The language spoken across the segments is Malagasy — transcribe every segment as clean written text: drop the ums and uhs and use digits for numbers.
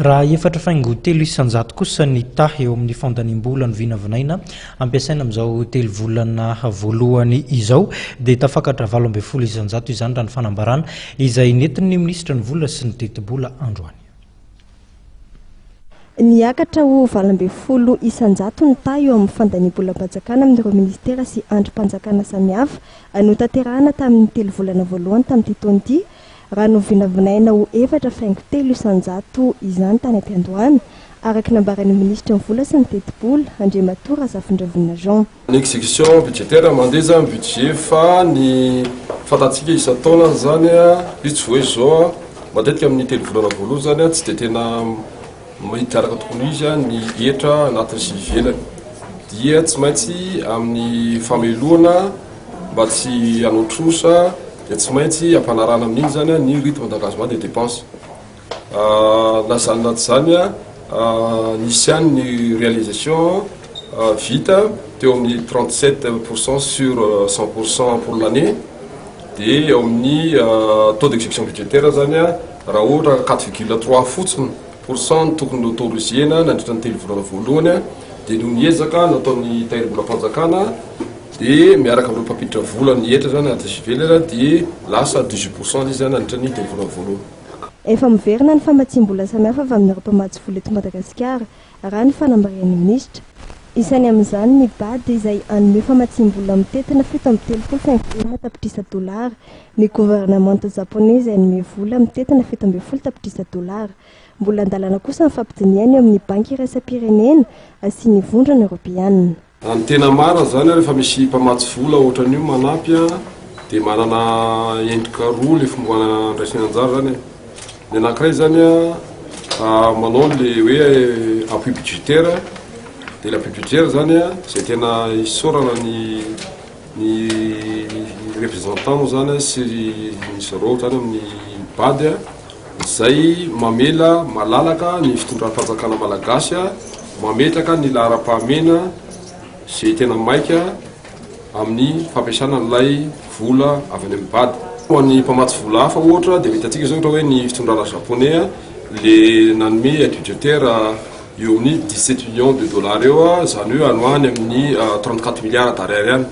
Raha efatra faingo telo isanjato kosa ny tahy eo amin'ny fandaniam-bola ny vinavinaina ampiasaina amin'izao telo volana voalohany izao dia tafakatra 8 isanjato izany raha ny fanambarana izay nentin'ny ministra ny vola sy ny teti-bola androany. Niakatra ho 8 isanjato ny tahy eo amin'ny fandaniam-bolam-panjakana amin'ireo ministera sy andrim-panjakana samihafa notanterahana tamin'ny telo volana voalohany tamin'ity taona ity. Raha no vinavinaina ho efatra faingo telo isanjato izany tany Ampiandohana araka nambaran'ny ministra ny vola sy ny teti-bola Andriamatora Razafindravina Jean. Ny exécution budgétaire mandeza amin'ny budget fa ny fantatsika isan-taona zany izy tsy hoe zao matetika amin'ny telo volana voalohany zany tsy dia tena mitaraka tokony izy ny hetra anatin'ny sy ivelany dia tsy maintsy amin'ny famelohana mba tsy hanotrosa dia tsy maintsy ampanarana amin'iny zany ny rythme d'engagement des dépenses. Lazany zany nisy any ny réalisation vita teo amin'ny 37% sur 100% pour l'année dia eo amin'ny taux d'exécution budgétaire zany raha ohatra 4,3 fotsiny % tokony autorisena nandritra ny telo volana voalohany dia no niezaka nataon'ny tahirim-bolam-panjakana dia miaraka amin'ireo mpampiditra vola ny hetra zany anaty sivelana dia lasa 18% izy zany nandritra ny telo volana voalohany. Efa miverina ny famatsim-bola samihafa avy amin'ireo mpamatsy vola eto Madagasikara raha ny fanambarian'ny ministra. Isany amin'izany ny bady izay anome famatsim-bola mitetina 730 tapitrisa dolara. Ny gouvernement japonais izay anome vola mitetina 70 tapitrisa dolara. Mbola andalana kosa ny fampidiniany amin'ny banky iraisam-pirenena sy ny vondrana Europeanina. Ny tena marina zany rehefa misy mpamatsy vola ohatran'io manampy dia manana endrika roa le fomba andraisana anjara zany. Ny anankiray zany manao le hoe appui budgétaire dia l'appui budgétaire zany izay tena isorana ny représentant zany sy misy rôle zany amin'ny bady izay mamela malalaka ny fitondram-panjakana malagasy mametraka ny laharam-pahamena izay tena maika amin'ny fampiasana n'ilay vola avy any amin'ny bady. Ho an'ny mpamatsy vola hafa ohatra dia hitantsika izao ohatra hoe ny fitondrana japonais le nanome aide budgétaire eo amin'ny 17 millions de dollars eo zany hoe anoany amin'ny 34 milliards d'ariary any.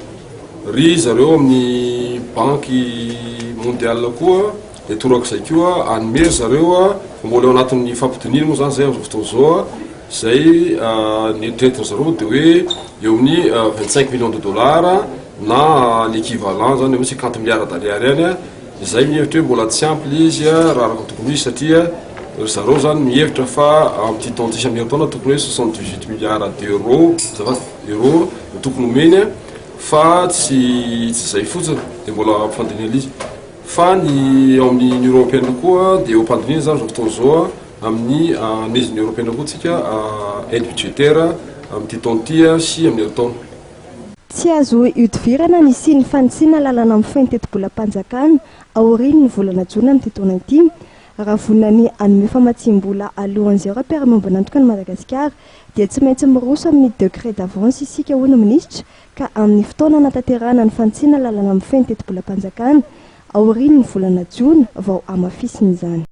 Ry zareo amin'ny banky mondiale koa dia torako izay koa anome zareo mbola eo anatin'ny fampidinina moa zany zay amin'izao fotoana zao izay ny eritreretina zareo dia hoe eo amin'ny 25 millions de dollars na l'équivalent zany eo 50 milliards d'ariary any izay mihevitra hoe mbola tsy ampy izy raha araka tokony izy satria zareo zany mihevitra fa amin'ity taona ty amin'ny taona tokony hoe 78 milliards d'euros euro tokony homeny fa tsy zay fotsiny dia mbola ampifandinina izy fa ny ao amin'ny Union européenne koa dia eo ampandinina zany zao fotoana zao amin'ny aneziny européenne koa tsika aide budgétaire amin'ity taona ty sy amin'ny taona. Tsy azo iodivirana ny siny fanitsina lalana amin'ny fain-teti-bolam-panjakana aorian'ny volana jona amin'ity taona ity. Raha vonany anome famatsim-bola alohan'izay raha-piarahamonina nantoka ny Madagasikara dia tsy maintsy miroso amin'ny degré d'avance isika hono ministra ka amin'ny fotoana natanterahana ny fanitsina lalana amin'ny fain-teti-bolam-panjakana aorian'ny volana jona vao amafisiny izany.